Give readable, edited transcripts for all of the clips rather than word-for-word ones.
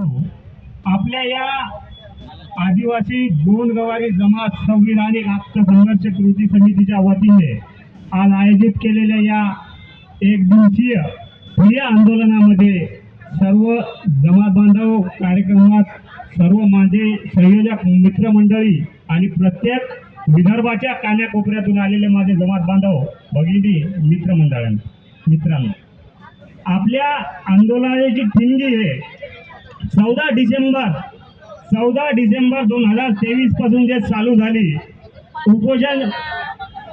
आपल्या या आदिवासी गोंडगवारी जमात संविधानिक हक्क संघर्ष कृती समितीच्या वतीने आज आयोजित केलेल्या या एक दिवसीय ठिय्या आंदोलनामध्ये सर्व जमात बांधव कार्यक्रमात सर्व माझे संयोजक मित्रमंडळी आणि प्रत्येक विदर्भाच्या कानाकोपऱ्यातून आलेले माझे जमात बांधव भगिनी मित्रांनो, आपल्या आंदोलनाची ठिणगी आहे 14 डिसेंबर 2023 पासून जे चालू झाली उपोषण,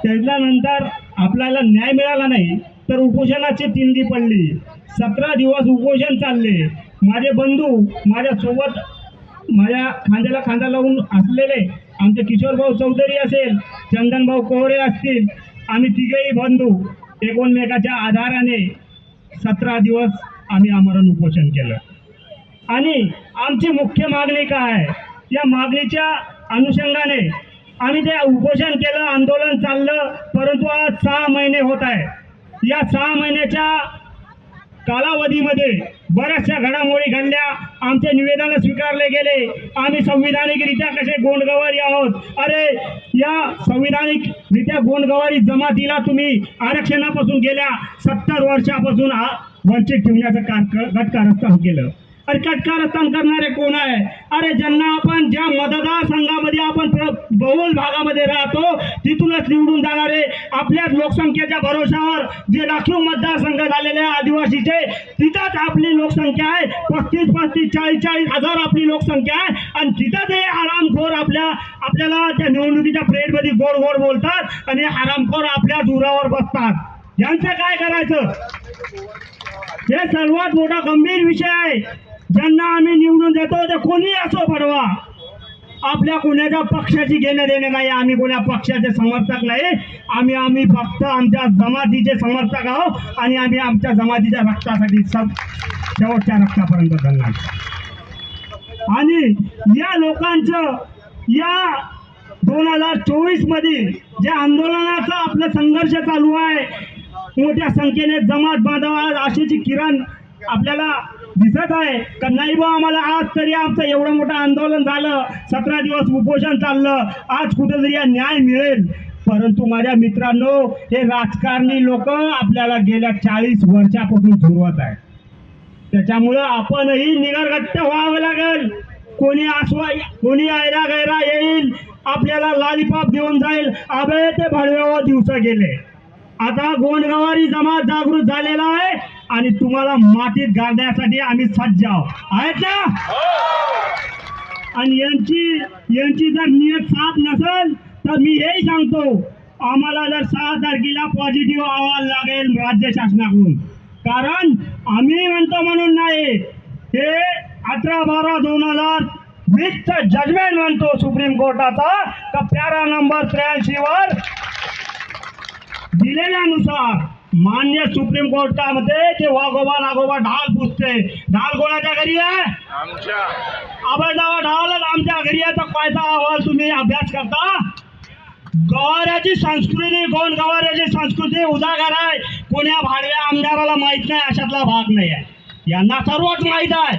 त्याच्यानंतर आपल्याला न्याय मिळाला नाही तर उपोषणाची ठिणगी पडली. 17 दिवस उपोषण चालले. माझे बंधू माझ्या सोबत माझ्या खांद्याला खांदा लावून असलेले आमचे किशोरभाऊ चौधरी असेल, चंदनभाऊ कोहरे असतील, आम्ही तिघेही बंधू एकमेकाच्या आधाराने 17 दिवस आम्ही आमरण उपोषण केलं. आणि आमची मुख्य मागणी काय आहे, या मागणीच्या अनुषंगाने आम्ही ते उपोषण केलं, आंदोलन चाललं. परंतु आज 6 महिने होत आहे. या 6 महिन्याच्या कालावधीमध्ये बऱ्याचशा घडामोडी घडल्या. आमचे निवेदन स्वीकारले गेले. आम्ही संविधानिकरित्या कसे गोंडगवारी आहोत. अरे या संविधानिकरित्या गोंडगवारी जमातीला तुम्ही आरक्षणापासून गेल्या 70 वर्षापासून वंचित ठेवण्याचं कारस्थान केलं. अरे कारस्थान करणारे कोण आहे? अरे ज्यांना आपण ज्या मतदारसंघामध्ये आपण बहुल भागामध्ये राहतो तिथूनच निवडून जाणारे, आपल्याच लोकसंख्येच्या भरोशावर जे राखीव मतदारसंघ झालेले आदिवासीचे तिथंच आपली लोकसंख्या आहे. 35-40 हजार आपली लोकसंख्या आहे. आणि तिथंच हे हरामखोर आपल्याला त्या निवडणुकीच्या परेडमध्ये गोड गोड बोलतात आणि हरामखोर आपल्या दुरावर बसतात. यांचं काय करायचं? हे सर्वात मोठा गंभीर विषय आहे. ज्यांना आम्ही निवडून देतो ते कोणी असो परवा, आपल्या कोणाच्या पक्षाची घेणं देणं नाही. आम्ही कोणा पक्षाचे समर्थक नाही. आम्ही फक्त आमच्या जमातीचे समर्थक आहोत आणि आम्ही आमच्या जमातीच्या रक्तासाठी शेवटच्या रक्तापर्यंत लढणार. आणि या लोकांचं या 2024 मध्ये जे आंदोलनाचा आपला संघर्ष चालू आहे, मोठ्या संख्येने जमात बांधव आज आशेची किरण आपल्याला दिसत आहे का नाही बा, आम्हाला आज तरी आमचं एवढं मोठं आंदोलन झालं, 17 दिवस उपोषण चाललं, आज कुठेतरी न्याय मिळेल. परंतु माझ्या मित्रांनो, हे राजकारणी लोक आपल्याला गेल्या 40 वर्षापासून सुरुवात आहे. त्याच्यामुळं आपणही निगरगट्ट व्हावं लागेल. कोणी आयरा गैरा येईल, आपल्याला लालीपाप देऊन जाईल. अबे ते भडव्यावर दिवस गेले. आता गोंडगवारी जमात जागृत झालेला आहे आणि तुम्हाला मातीत घालण्यासाठी आम्ही सज्ज आहेत ना. आणि यांची जर नियत साफ नसेल तर मी हेही सांगतो, आम्हाला जर 6 तारखेला पॉझिटिव्ह अहवाल लागेल राज्य शासनाकडून. कारण आम्ही म्हणतो म्हणून नाही, हे 18/12/2020 जजमेंट म्हणतो सुप्रीम कोर्टाचा का पॅरा नंबर 83 वर दिलेल्यानुसार मान्य सुप्रीम कोर्टामध्ये ते वाघोबा ढाल पुसते. ढाल कोणाच्या घरी आहे? आमच्या. आबा ढालच आमच्या घरी आहे. तर कायदा अहवाल तुम्ही अभ्यास करता? गवाऱ्याची संस्कृती, गोंड गवाऱ्याची संस्कृती उजागर आहे. कोण्या भाडव्या आमदाराला माहित नाही अशातला भाग नाही आहे. यांना सर्वच माहित आहे.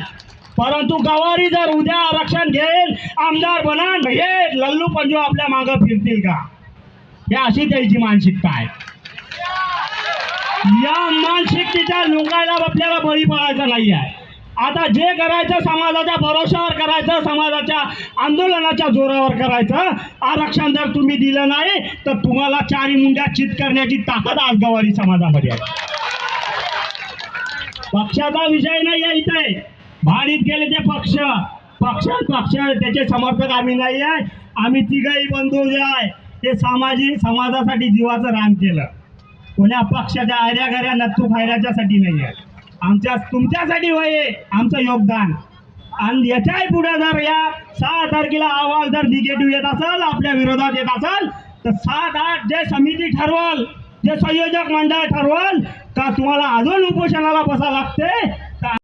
परंतु गवारी जर उद्या आरक्षण घेईल, आमदार बना, हे लल्लू पंजू आपल्या मागं फिरतील का? हे अशी त्याची मानसिकता आहे. या मानसिकतेच्या लोकांना आपल्याला बळी पडायचा नाही आहे. आता जे करायचं समाजाच्या भरोशावर करायचं, समाजाच्या आंदोलनाच्या जोरावर करायचं. आरक्षण जर तुम्ही दिलं नाही तर तुम्हाला 4 मुंड्या चित करण्याची ताकद आज गवारी समाजामध्ये आहे. पक्षाचा विषय नाही आहे. इथे भाडीत गेले ते पक्ष त्याचे समर्थक आम्ही नाही आहे. आम्ही तिघही बंधू जे आहे ते समाजासाठी जीवाचं रान केलं. कोण्या पक्षाच्या आयऱ्या नत्तू फायऱ्याच्यासाठी नाही आहे. तुमच्यासाठी होय आमचं योगदान. आणि याच्याही पुढे जर या 6 तारखेला अहवाल जर निगेटिव्ह येत असेल, आपल्या विरोधात येत असेल, तर 7-8 जे समिती ठरवल, जे संयोजक मंडळ ठरवल का तुम्हाला अजून उपोषणाला बसा लागते,